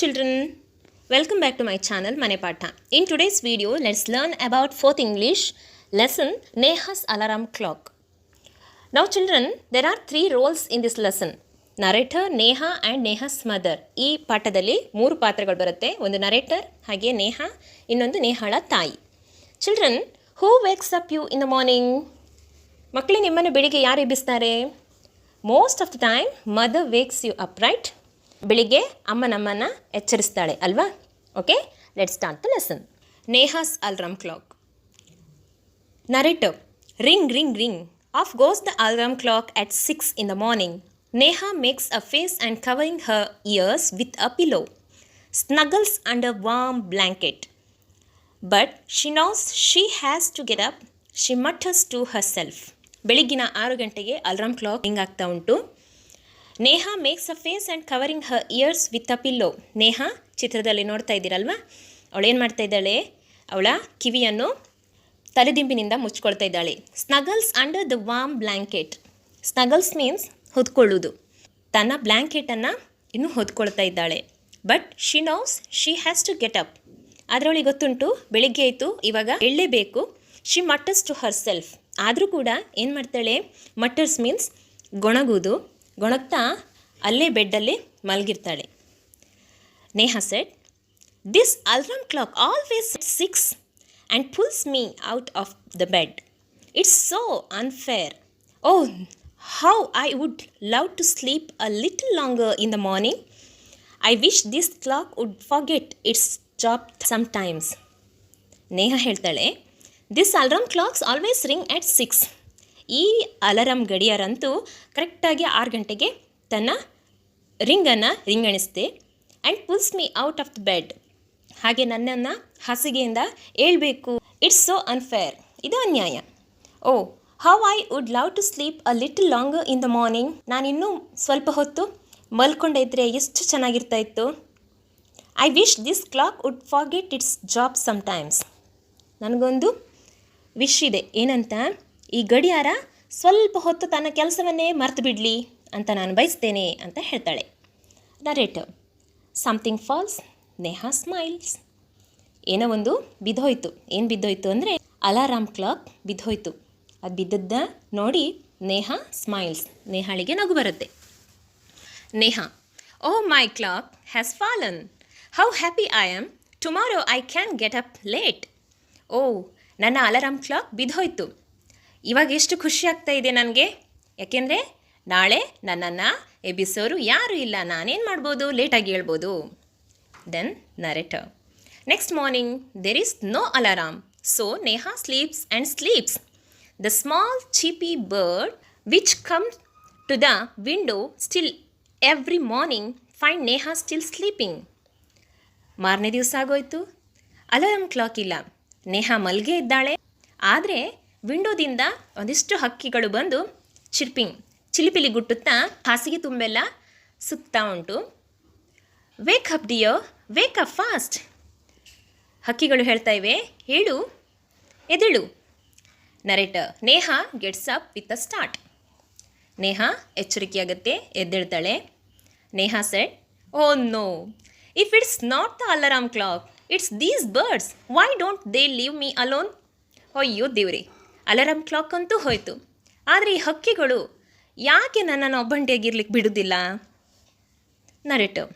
children, welcome back to my channel Mane Patha. In today's video, let's learn about 4th English lesson Neha's alarm clock. Now children, there are 3 roles in this lesson. Narrator, Neha and Neha's mother. ಈ ಪಾಠದಲ್ಲಿ 3 ಪಾತ್ರಗಳು ಬರುತ್ತೆ. ಒಂದು narrator, ಹಾಗೆ Neha, ಇನ್ನೊಂದು ನೇಹಾಳ ತಾಯಿ. Children, who wakes up you in the morning? ಮಕ್ಕಳೇ ನಿಮ್ಮನ್ನು ಬೆಳಿಗ್ಗೆ ಯಾರು ಎಬ್ಬಿಸ್ತಾರೆ? Most of the time, mother wakes you up, right? ಬೆಳಿಗ್ಗೆ ಅಮ್ಮ ನಮ್ಮನ್ನು ಎಚ್ಚರಿಸ್ತಾಳೆ ಅಲ್ವಾ? Okay, let's start the lesson. Neha's alarm clock. Narrator, ring ring ring. Off goes the alarm clock at 6 in the morning. Neha makes a face and covering her ears with a pillow. Snuggles under warm blanket. But she knows she has to get up. She mutters to herself. ಬೆಳಿಗ್ಗಿನ 6 ಗಂಟೆಗೆ alarm clock ring ಆಗ್ತಾ ಉಂಟು. Neha makes a face and covering her ears with a pillow. Neha ಚಿತ್ರದಲ್ಲಿ ನೋಡ್ತಾ ಇದ್ದೀರಲ್ವಾ, ಅವಳೇನು ಮಾಡ್ತಾ ಇದ್ದಾಳೆ? ಅವಳ ಕಿವಿಯನ್ನು ತಲೆದಿಂಬಿನಿಂದ ಮುಚ್ಕೊಳ್ತಾ ಇದ್ದಾಳೆ. Snuggles under the warm blanket. Snuggles means ಹೊದ್ಕೊಳ್ಳೋದು. ತನ್ನ ಬ್ಲ್ಯಾಂಕೆಟನ್ನು ಇನ್ನೂ ಹೊದ್ಕೊಳ್ತಾ ಇದ್ದಾಳೆ. But she knows she has to get up. ಆದರೆ ಅವಳಿಗೆ ಗೊತ್ತುಂಟು, ಬೆಳಿಗ್ಗೆ ಆಯಿತು, ಇವಾಗ ಎಳ್ಳೇಬೇಕು. ಶಿ ಮಟರ್ಸ್ ಟು ಹರ್ ಸೆಲ್ಫ್. ಆದರೂ ಕೂಡ ಏನು ಮಾಡ್ತಾಳೆ? ಮಟರ್ಸ್ ಮೀನ್ಸ್ ಗೊಣಗುವುದು. ಗೊಣಗ್ತಾ ಅಲ್ಲೇ ಬೆಡ್ಡಲ್ಲಿ ಮಲಗಿರ್ತಾಳೆ. Neha said, this alarm clock always 6 and pulls me out of the bed. It's so unfair. Oh, how I would love to sleep a little longer in the morning. I wish this clock would forget its job sometimes. Neha ಹೇಳ್ತಾಳೆ, this alarm clocks always ring at 6. ಈ alarm ಗಡಿಯಾರಂತೂ ಕರೆಕ್ಟಾಗಿ 6 ಗಂಟೆಗೆ ತನ್ನ ರಿಂಗನ್ನು ರಿಂಗಣಿಸ್ತೆ. And pulls me out of the bed. ಹಾಗೆ ನನ್ನನ್ನು ಹಾಸಿಗೆಯಿಂದ ಏಳಬೇಕು. It's so unfair. ಇದು ಅನ್ಯಾಯ. Oh, how I would love to sleep a little longer in the morning. ನಾನಿನ್ನೂ ಸ್ವಲ್ಪ ಹೊತ್ತು ಮಲ್ಕೊಂಡಿದ್ರೆ ಎಷ್ಟು ಚೆನ್ನಾಗಿರ್ತಾ ಇತ್ತು. I wish this clock would forget its job sometimes. ನನಗೊಂದು ವಿಶ್ ಇದೆ. ಏನಂತ? ಈ ಗಡಿಯಾರ ಸ್ವಲ್ಪ ಹೊತ್ತು ತನ್ನ ಕೆಲಸವನ್ನೇ ಮರ್ತು ಬಿಡಲಿ ಅಂತ ನಾನು ಬಯಸ್ತೇನೆ ಅಂತ ಹೇಳ್ತಾಳೆ. Narrator, something falls. Neha smiles. ಏನೋ ಒಂದು ಬಿದ್ದೋಯ್ತು. ಏನು ಬಿದ್ದೋಯ್ತು ಅಂದರೆ ಅಲಾರಾಮ್ ಕ್ಲಾಕ್ ಬಿದ್ದೋಯ್ತು. ಅದು ಬಿದ್ದದ್ದ ನೋಡಿ ನೇಹಾ ಸ್ಮೈಲ್ಸ್. ನೇಹಾಳಿಗೆ ನಗು ಬರುತ್ತೆ. Neha, oh my clock has fallen. How happy I am. Tomorrow I can get up late. Oh, ನನ್ನ ಅಲಾರಾಮ್ ಕ್ಲಾಕ್ ಬಿದ್ದೋಯ್ತು. ಇವಾಗ ಎಷ್ಟು ಖುಷಿ ಆಗ್ತಾ ಇದೆ ನನಗೆ. ಯಾಕೆಂದರೆ ನಾಳೆ ನನ್ನನ್ನು ಎಬ್ಬಿಸೋರು ಯಾರೂ ಇಲ್ಲ. ನಾನೇನು ಮಾಡ್ಬೋದು? ಲೇಟಾಗಿ ಹೇಳ್ಬೋದು. Then narrator, next morning there is no alarm. So Neha sleeps and sleeps. The small cheepy bird which comes to the windowsill every morning find Neha still sleeping. ಮಾರನೇ ದಿವಸ ಆಗೋಯ್ತು, ಅಲಾರಾಮ್ ಕ್ಲಾಕ್ ಇಲ್ಲ. ನೇಹಾ ಮಲ್ಗೆ ಇದ್ದಾಳೆ. ಆದರೆ ವಿಂಡೋದಿಂದ ಒಂದಿಷ್ಟು ಹಕ್ಕಿಗಳು ಬಂದು ಚಿಲಿಪಿಲಿ ಗುಟ್ಟುತ್ತಾ ಹಾಸಿಗೆ ತುಂಬೆಲ್ಲ ಸುತ್ತಾ ಉಂಟು. Wake up dear, wake up fast. ಹಕ್ಕಿಗಳು ಹೇಳ್ತಾ ಇವೆ, ಹೇಳು, ಎದೇಳು. Narrator, Neha gets up with a start. Neha ಎಚ್ಚರಿಕೆಯಾಗತ್ತೆ, ಎದ್ದೇಳ್ತಾಳೆ. Neha said, oh no, if it's not the alarm clock, it's these birds. Why don't they leave me alone. ಅಯ್ಯೋ ದೇವ್ರಿ, ಅಲಾರಾಮ್ ಕ್ಲಾಕ್ ಅಂತೂ ಹೋಯಿತು. ಆದರೆ ಈ ಹಕ್ಕಿಗಳು ಯಾಕೆ ನನ್ನನ್ನು ಒಬ್ಬಂಟಿಯಾಗಿರ್ಲಿಕ್ಕೆ ಬಿಡುವುದಿಲ್ಲ? Narrator,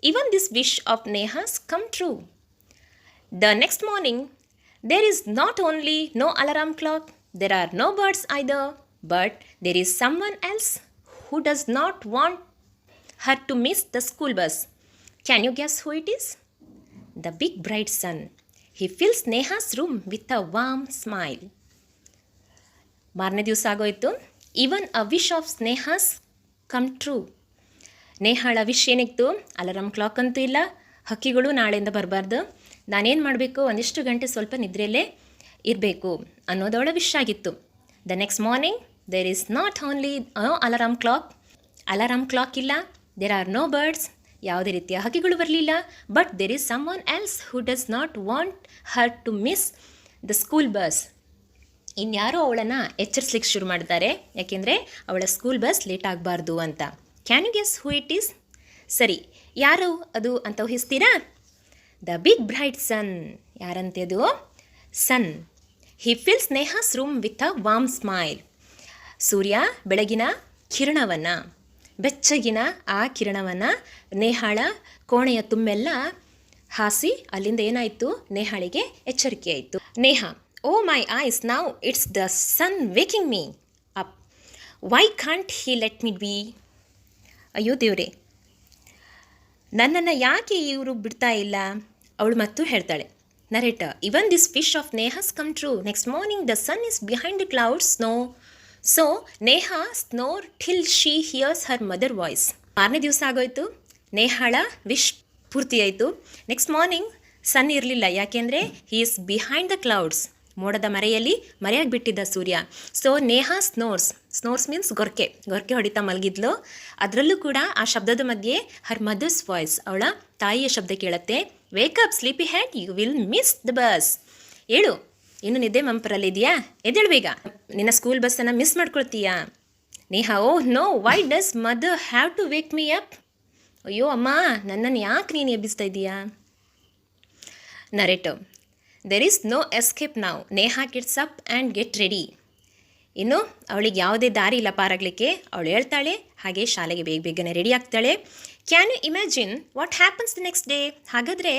even this wish of Neha's come true. The next morning there is not only no alarm clock, there are no birds either, but there is someone else who does not want her to miss the school bus. Can you guess who it is? The big bright sun. He fills Neha's room with a warm smile. ಮಾರನೇ ದಿವಸ ಆಗೋಯ್ತು. Even a wish of Neha's come true. ನೇಹಾಳ wish ಏನಿತ್ತು? Alarm clock ಅಂತೂ ಇಲ್ಲ, ಹಕ್ಕಿಗಳು ನಾಳೆಯಿಂದ ಬರಬಾರ್ದು, ನಾನೇನು ಮಾಡಬೇಕು? ಒಂದಿಷ್ಟು ಗಂಟೆ ಸ್ವಲ್ಪ ನಿದ್ರೆಯಲ್ಲೇ ಇರಬೇಕು ಅನ್ನೋದವಳ ವಿಶ್ ಆಗಿತ್ತು. The next morning there is not only alarm clock ಇಲ್ಲ, ದೇರ್ ಆರ್ ನೋ ಬರ್ಡ್ಸ್, ಯಾವುದೇ ರೀತಿಯ ಹಕ್ಕಿಗಳು ಬರಲಿಲ್ಲ. But there is someone else who does not want her to miss the school bus. ಇನ್ಯಾರೋ ಅವಳನ್ನು ಎಚ್ಚರಿಸ್ಲಿಕ್ಕೆ ಶುರು ಮಾಡ್ತಾರೆ, ಯಾಕೆಂದರೆ ಅವಳ ಸ್ಕೂಲ್ ಬಸ್ ಲೇಟ್ ಆಗಬಾರ್ದು ಅಂತ. Can you guess who it is? ಸರಿ, ಯಾರು ಅದು ಅಂತ ಊಹಿಸ್ತೀರಾ? The big bright sun. ಯಾರಂತೆ ಅದು? Sun. He fills Neha's room with a warm smile. ಸೂರ್ಯ ಬೆಳಗಿನ ಕಿರಣವನ್ನು, ಬೆಚ್ಚಗಿನ ಆ ಕಿರಣವನ್ನು ನೇಹಾಳ ಕೋಣೆಯ ತುಂಬೆಲ್ಲ ಹಾಸಿ ಅಲ್ಲಿಂದ ಏನಾಯಿತು? ನೇಹಾಳಿಗೆ ಎಚ್ಚರಿಕೆ ಆಯಿತು. Neha, oh my eyes, now it's the sun waking me up. Why can't he let me be? ಅಯ್ಯೋ ದೇವ್ರೆ, ನನ್ನನ್ನು ಯಾಕೆ ಇವರು ಬಿಡ್ತಾ ಇಲ್ಲ? ಅವಳು ಮತ್ತು ಹೇಳ್ತಾಳೆ. Narrator, even this wish of Neha's come true. Next morning the sun is behind the clouds snow. So Neha snore till she hears her mother voice. 6ನೇ ದಿವಸ ಆಗೋಯ್ತು. ನೇಹಾಳ ವಿಶ್ ಪೂರ್ತಿಯಾಯಿತು. ನೆಕ್ಸ್ಟ್ ಮಾರ್ನಿಂಗ್ ಸನ್ ಇರಲಿಲ್ಲ. ಯಾಕೆಂದರೆ he is behind the clouds. ಮೋಡದ ಮರೆಯಲ್ಲಿ ಮರೆಯಾಗಿಬಿಟ್ಟಿದ್ದ ಸೂರ್ಯ. ಸೊ ನೇಹಾ ಸ್ನೋರ್ಸ್ ಮೀನ್ಸ್ ಗೊರಕೆ ಹೊಡಿತಾ ಮಲಗಿದ್ಲು. ಅದರಲ್ಲೂ ಕೂಡ ಆ ಶಬ್ದದ ಮಧ್ಯೆ ಹರ್ ಮದರ್ಸ್ ವಾಯ್ಸ್, ಅವಳ ತಾಯಿಯ ಶಬ್ದ ಕೇಳುತ್ತೆ. Wake up sleepy head, you will miss the bus. ಹೇಳು, ಇನ್ನು ನಿದ್ದೆ ಮಂಪರಲ್ಲಿದೆಯಾ? ಎದ್ದೇಳು ಬೇಗ, ನಿನ್ನ ಸ್ಕೂಲ್ ಬಸ್ಸನ್ನು ಮಿಸ್ ಮಾಡ್ಕೊಳ್ತೀಯಾ? Neha, oh no, why does mother have to wake me up? ಅಯ್ಯೋ ಅಮ್ಮ, ನನ್ನನ್ನು ಯಾಕೆ ನೀನು ಎಬ್ಬಿಸ್ತಾ ಇದ್ದೀಯಾ? Narrator, there is no escape now. Neha gets up and get ready. ಇನ್ನು ಅವಳಿಗೆ ಯಾವುದೇ ದಾರಿ ಇಲ್ಲ ಪಾರಾಗಲಿಕ್ಕೆ. ಅವಳು ಹೇಳ್ತಾಳೆ, ಹಾಗೆ ಶಾಲೆಗೆ ಬೇಗನೆ ರೆಡಿ ಆಗ್ತಾಳೆ. Can you imagine what happens the next day? ಹಾಗಾದರೆ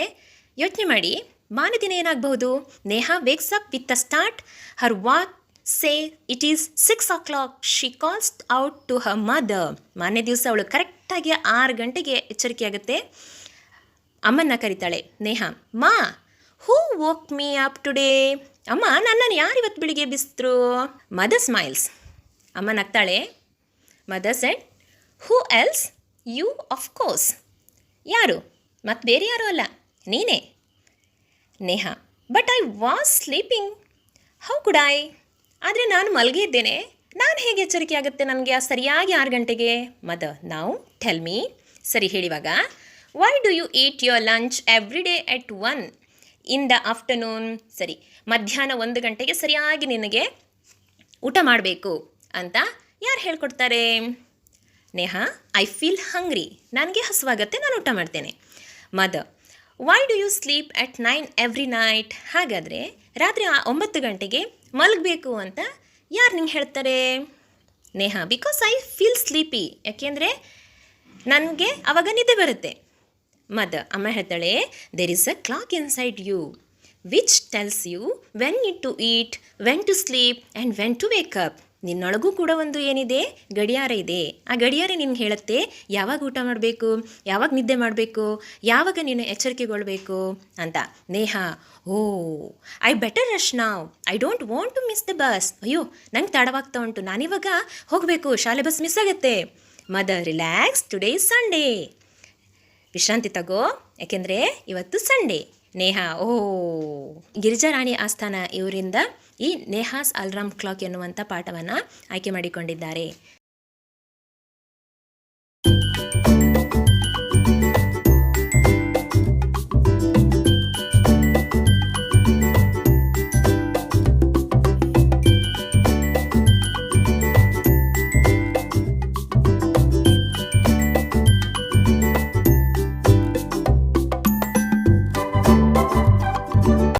ಯೋಚನೆ ಮಾಡಿ, ಮಾರನೇ ದಿನ ಏನಾಗಬಹುದು? Neha wakes up with a start. Her watch say it is 6 o'clock. She calls out to her mother. ಮಾರನೇ ದಿವಸ ಅವಳು ಕರೆಕ್ಟಾಗಿ 6 ಗಂಟೆಗೆ ಎಚ್ಚರಿಕೆ ಆಗುತ್ತೆ. ಅಮ್ಮನ್ನ ಕರೀತಾಳೆ Neha. Ma, who woke me up today? ಅಮ್ಮ, ನನ್ನನ್ನು ಯಾರು ಇವತ್ತು ಬೆಳಿಗ್ಗೆ ಎಬ್ಬಿಸಿದ್ರು? Mother smiles. ಅಮ್ಮ ನಗ್ತಾಳೆ. Mother said, who else? You of course. ಯಾರು? ಮತ್ತು ಬೇರೆ ಯಾರು ಅಲ್ಲ, ನೀನೇ. Neha, but I was sleeping. How could I? ಆದರೆ ನಾನು ಮಲಗಿದ್ದೇನೆ. ನಾನು ಹೇಗೆ ಎಚ್ಚರಿಕೆ ಆಗುತ್ತೆ ನನಗೆ ಸರಿಯಾಗಿ 6 ಗಂಟೆಗೆ? ಮದರ್, ನಾವು ಟೆಲ್ ಮೀ. ಸರಿ ಹೇಳಿವಾಗ, why do you eat your lunch every day at 1 in the afternoon? ಸರಿ, ಮಧ್ಯಾಹ್ನ 1 ಗಂಟೆಗೆ ಸರಿಯಾಗಿ ನಿನಗೆ ಊಟ ಮಾಡಬೇಕು ಅಂತ ಯಾರು ಹೇಳ್ಕೊಡ್ತಾರೆ? Neha, I feel hungry. ನನಗೆ ಹಸುವಾಗತ್ತೆ, ನಾನು ಊಟ ಮಾಡ್ತೇನೆ. Mother, why do you sleep at 9 every night? ಹಾಗಾದರೆ ರಾತ್ರಿ 9 ಗಂಟೆಗೆ ಮಲಗಬೇಕು ಅಂತ ಯಾರು ನಿಂಗೆ ಹೇಳ್ತಾರೆ? Neha, because I feel sleepy. ಯಾಕೆಂದರೆ ನನಗೆ ಆವಾಗ ನಿದ್ದೆ ಬರುತ್ತೆ. ಮದರ್, ಅಮ್ಮ ಹೇಳ್ತಾಳೆ, there is a clock inside you which tells you when to eat, when to sleep and when to wake up. ನಿನ್ನೊಳಗೂ ಕೂಡ ಒಂದು ಏನಿದೆ? ಗಡಿಯಾರ ಇದೆ. ಆ ಗಡಿಯಾರ ನಿನ್ಗೆ ಹೇಳುತ್ತೆ ಯಾವಾಗ ಊಟ ಮಾಡಬೇಕು, ಯಾವಾಗ ನಿದ್ದೆ ಮಾಡಬೇಕು, ಯಾವಾಗ ನೀನು ಎಚ್ಚರಿಕೆಗೊಳ್ಬೇಕು ಅಂತ. Neha, oh I better rush now, I don't want to miss the bus. ಅಯ್ಯೋ, ನಂಗೆ ತಡವಾಗ್ತಾ ಉಂಟು, ನಾನಿವಾಗ ಹೋಗಬೇಕು, ಶಾಲೆ ಬಸ್ ಮಿಸ್ ಆಗುತ್ತೆ. Mother, relax, today is Sunday. ವಿಶ್ರಾಂತಿ ತಗೋ, ಯಾಕೆಂದರೆ ಇವತ್ತು ಸಂಡೇ. ನೇಹಾ, ಓ. ಗಿರಿಜಾರಾಣಿ ಆಸ್ಥಾನ ಇವರಿಂದ ಈ ನೇಹಾಸ್ ಅಲಾರ್ಮ್ ಕ್ಲಾಕ್ ಎನ್ನುವಂಥ ಪಾಠವನ್ನು ಆಯ್ಕೆ ಮಾಡಿಕೊಂಡಿದ್ದಾರೆ.